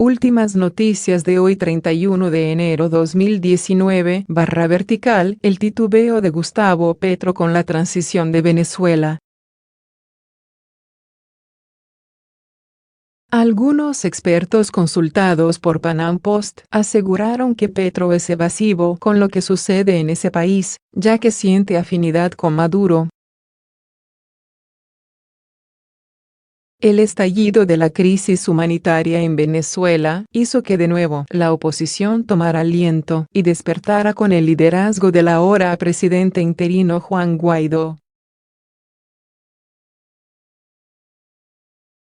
Últimas noticias de hoy 31 de enero 2019, /vertical, el titubeo de Gustavo Petro con la transición de Venezuela. Algunos expertos consultados por Panam Post aseguraron que Petro es evasivo con lo que sucede en ese país, ya que siente afinidad con Maduro. El estallido de la crisis humanitaria en Venezuela hizo que de nuevo la oposición tomara aliento y despertara con el liderazgo del ahora presidente interino Juan Guaidó.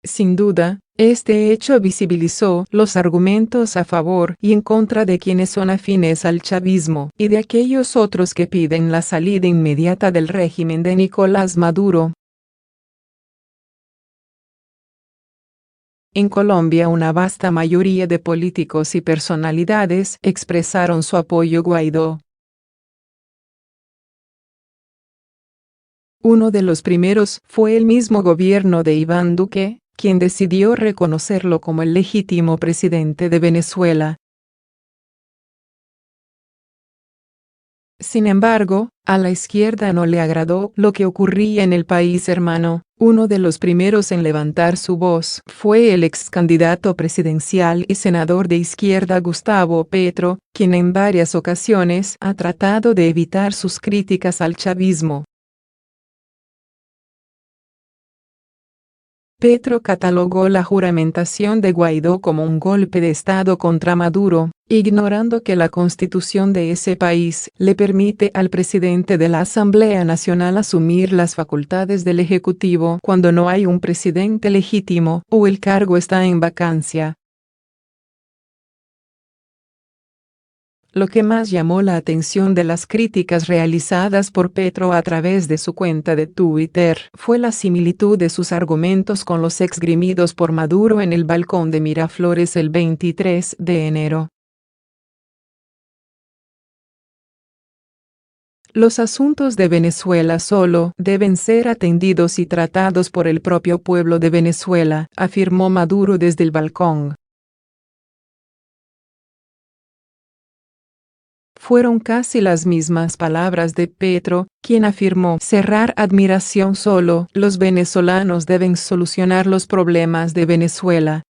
Sin duda, este hecho visibilizó los argumentos a favor y en contra de quienes son afines al chavismo y de aquellos otros que piden la salida inmediata del régimen de Nicolás Maduro. En Colombia, una vasta mayoría de políticos y personalidades expresaron su apoyo a Guaidó. Uno de los primeros fue el mismo gobierno de Iván Duque, quien decidió reconocerlo como el legítimo presidente de Venezuela. Sin embargo, a la izquierda no le agradó lo que ocurría en el país hermano. Uno de los primeros en levantar su voz fue el ex candidato presidencial y senador de izquierda Gustavo Petro, quien en varias ocasiones ha tratado de evitar sus críticas al chavismo. Petro catalogó la juramentación de Guaidó como un golpe de Estado contra Maduro, ignorando que la constitución de ese país le permite al presidente de la Asamblea Nacional asumir las facultades del Ejecutivo cuando no hay un presidente legítimo o el cargo está en vacancia. Lo que más llamó la atención de las críticas realizadas por Petro a través de su cuenta de Twitter fue la similitud de sus argumentos con los esgrimidos por Maduro en el balcón de Miraflores el 23 de enero. Los asuntos de Venezuela solo deben ser atendidos y tratados por el propio pueblo de Venezuela, afirmó Maduro desde el balcón. Fueron casi las mismas palabras de Petro, quien afirmó cerrar admiración solo los venezolanos deben solucionar los problemas de Venezuela.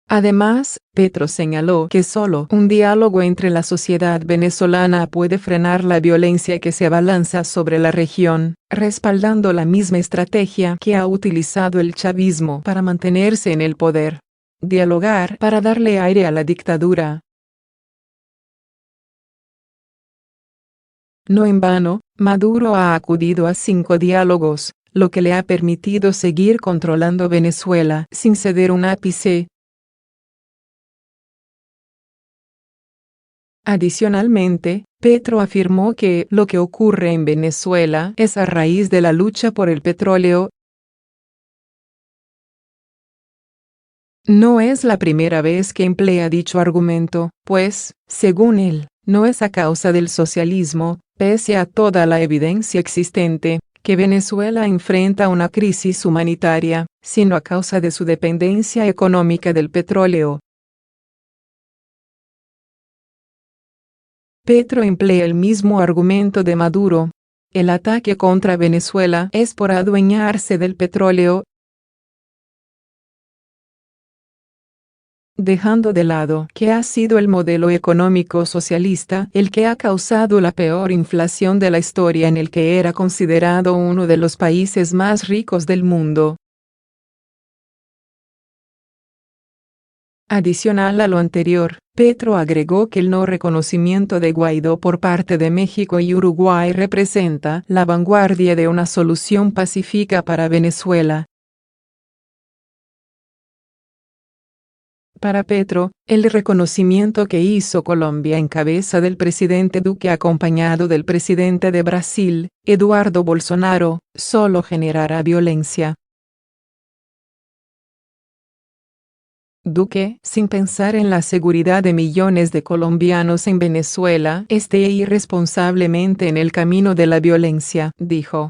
Además, Petro señaló que solo un diálogo entre la sociedad venezolana puede frenar la violencia que se abalanza sobre la región, respaldando la misma estrategia que ha utilizado el chavismo para mantenerse en el poder. Dialogar para darle aire a la dictadura. No en vano, Maduro ha acudido a 5 diálogos, lo que le ha permitido seguir controlando Venezuela sin ceder un ápice. Adicionalmente, Petro afirmó que lo que ocurre en Venezuela es a raíz de la lucha por el petróleo. No es la primera vez que emplea dicho argumento, pues, según él, no es a causa del socialismo, pese a toda la evidencia existente, que Venezuela enfrenta una crisis humanitaria, sino a causa de su dependencia económica del petróleo. Petro emplea el mismo argumento de Maduro. El ataque contra Venezuela es por adueñarse del petróleo, dejando de lado que ha sido el modelo económico socialista el que ha causado la peor inflación de la historia en el que era considerado uno de los países más ricos del mundo. Adicional a lo anterior, Petro agregó que el no reconocimiento de Guaidó por parte de México y Uruguay representa la vanguardia de una solución pacífica para Venezuela. Para Petro, el reconocimiento que hizo Colombia en cabeza del presidente Duque acompañado del presidente de Brasil, Eduardo Bolsonaro, solo generará violencia. Duque, sin pensar en la seguridad de millones de colombianos en Venezuela, esté irresponsablemente en el camino de la violencia, dijo.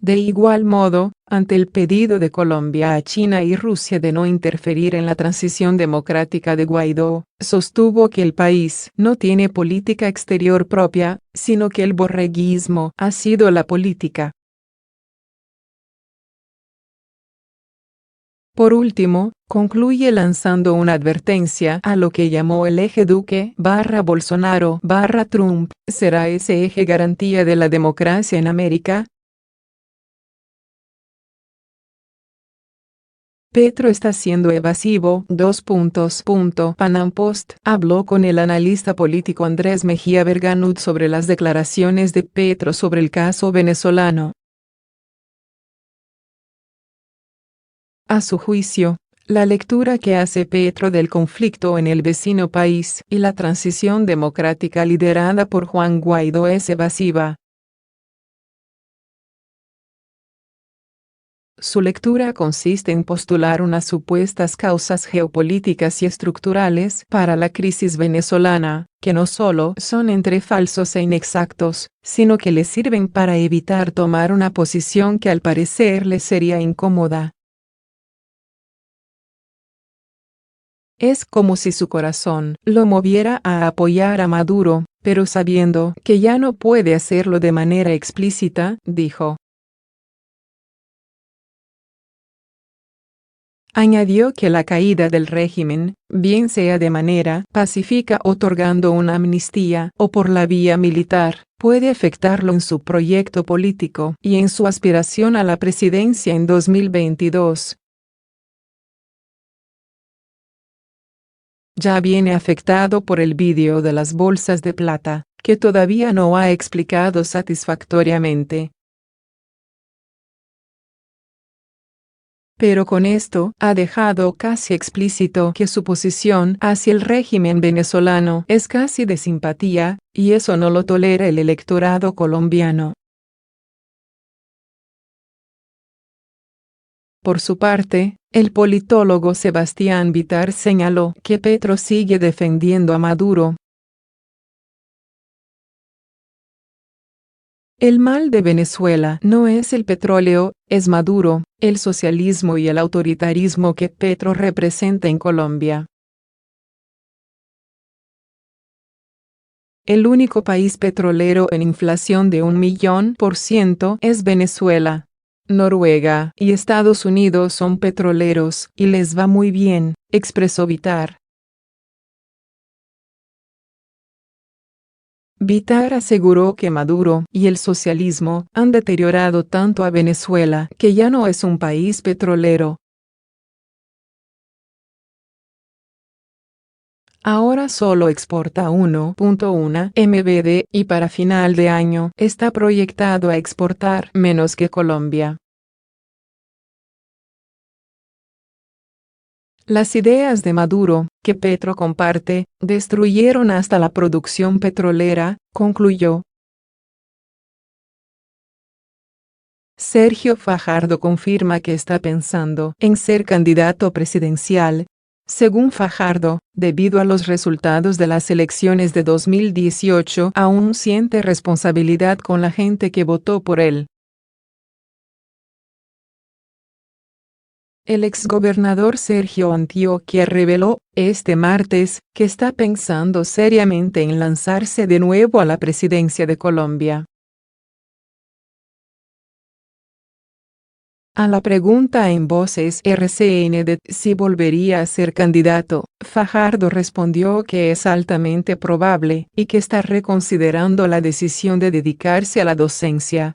De igual modo, ante el pedido de Colombia a China y Rusia de no interferir en la transición democrática de Guaidó, sostuvo que el país no tiene política exterior propia, sino que el borreguismo ha sido la política. Por último, concluye lanzando una advertencia a lo que llamó el eje Duque/Bolsonaro/Trump. ¿Será ese eje garantía de la democracia en América? Petro está siendo evasivo. Panam Post habló con el analista político Andrés Mejía Verganud sobre las declaraciones de Petro sobre el caso venezolano. A su juicio, la lectura que hace Petro del conflicto en el vecino país y la transición democrática liderada por Juan Guaidó es evasiva. Su lectura consiste en postular unas supuestas causas geopolíticas y estructurales para la crisis venezolana, que no solo son entre falsos e inexactos, sino que le sirven para evitar tomar una posición que al parecer le sería incómoda. Es como si su corazón lo moviera a apoyar a Maduro, pero sabiendo que ya no puede hacerlo de manera explícita, dijo. Añadió que la caída del régimen, bien sea de manera pacífica otorgando una amnistía o por la vía militar, puede afectarlo en su proyecto político y en su aspiración a la presidencia en 2022. Ya viene afectado por el vídeo de las bolsas de plata, que todavía no ha explicado satisfactoriamente. Pero con esto ha dejado casi explícito que su posición hacia el régimen venezolano es casi de simpatía, y eso no lo tolera el electorado colombiano. Por su parte, el politólogo Sebastián Vitar señaló que Petro sigue defendiendo a Maduro. El mal de Venezuela no es el petróleo, es Maduro, el socialismo y el autoritarismo que Petro representa en Colombia. El único país petrolero en inflación de 1.000.000% es Venezuela. Noruega y Estados Unidos son petroleros y les va muy bien, expresó Vitar. Vitar aseguró que Maduro y el socialismo han deteriorado tanto a Venezuela que ya no es un país petrolero. Ahora solo exporta 1.1 MBD y para final de año está proyectado a exportar menos que Colombia. Las ideas de Maduro, que Petro comparte, destruyeron hasta la producción petrolera, concluyó. Sergio Fajardo confirma que está pensando en ser candidato presidencial. Según Fajardo, debido a los resultados de las elecciones de 2018, aún siente responsabilidad con la gente que votó por él. El exgobernador Sergio Antioquia reveló, este martes, que está pensando seriamente en lanzarse de nuevo a la presidencia de Colombia. A la pregunta en Voces RCN de si volvería a ser candidato, Fajardo respondió que es altamente probable y que está reconsiderando la decisión de dedicarse a la docencia.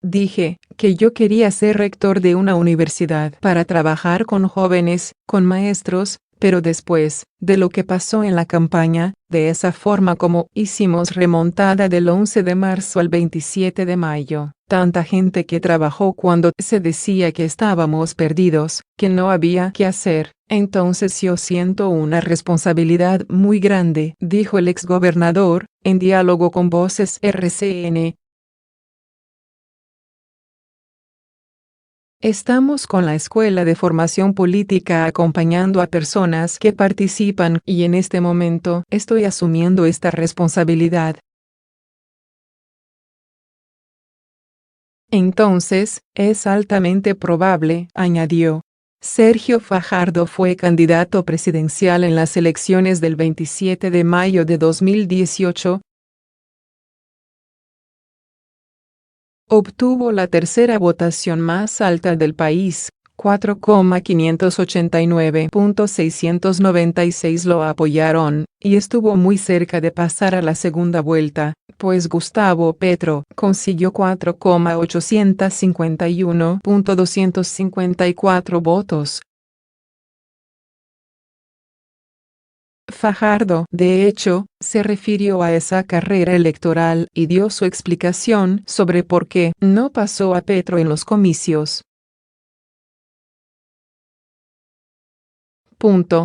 Dije que yo quería ser rector de una universidad para trabajar con jóvenes, con maestros, pero después de lo que pasó en la campaña, de esa forma como hicimos remontada del 11 de marzo al 27 de mayo, tanta gente que trabajó cuando se decía que estábamos perdidos, que no había qué hacer, entonces yo siento una responsabilidad muy grande, dijo el exgobernador, en diálogo con Voces RCN. Estamos con la Escuela de Formación Política acompañando a personas que participan y en este momento estoy asumiendo esta responsabilidad. Entonces, es altamente probable, añadió. Sergio Fajardo fue candidato presidencial en las elecciones del 27 de mayo de 2018. Obtuvo la tercera votación más alta del país, 4,589.696 lo apoyaron, y estuvo muy cerca de pasar a la segunda vuelta, pues Gustavo Petro consiguió 4,851.254 votos. Fajardo, de hecho, se refirió a esa carrera electoral y dio su explicación sobre por qué no pasó a Petro en los comicios.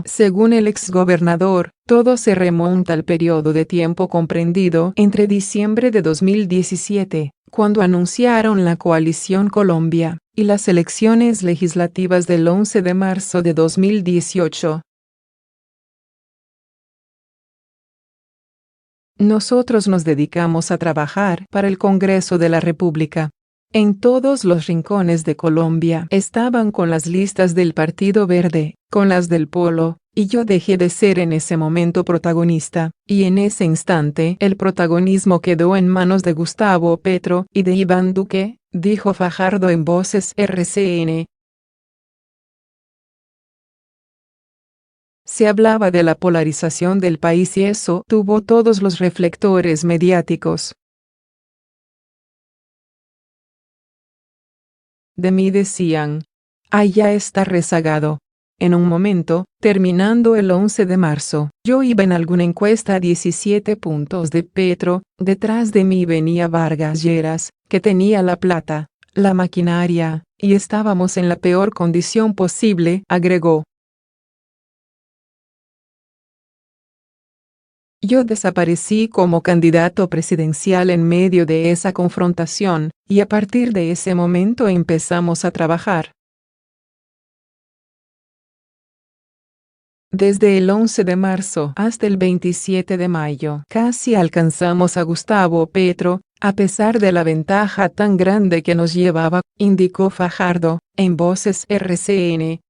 Según el exgobernador, todo se remonta al periodo de tiempo comprendido entre diciembre de 2017, cuando anunciaron la Coalición Colombia, y las elecciones legislativas del 11 de marzo de 2018. Nosotros nos dedicamos a trabajar para el Congreso de la República. En todos los rincones de Colombia estaban con las listas del Partido Verde, con las del Polo, y yo dejé de ser en ese momento protagonista, y en ese instante el protagonismo quedó en manos de Gustavo Petro y de Iván Duque, dijo Fajardo en Voces RCN. Se hablaba de la polarización del país y eso tuvo todos los reflectores mediáticos. De mí decían, allá está rezagado. En un momento, terminando el 11 de marzo, yo iba en alguna encuesta a 17 puntos de Petro, detrás de mí venía Vargas Lleras, que tenía la plata, la maquinaria, y estábamos en la peor condición posible, agregó. Yo desaparecí como candidato presidencial en medio de esa confrontación, y a partir de ese momento empezamos a trabajar. Desde el 11 de marzo hasta el 27 de mayo, casi alcanzamos a Gustavo Petro, a pesar de la ventaja tan grande que nos llevaba, indicó Fajardo, en Voces RCN.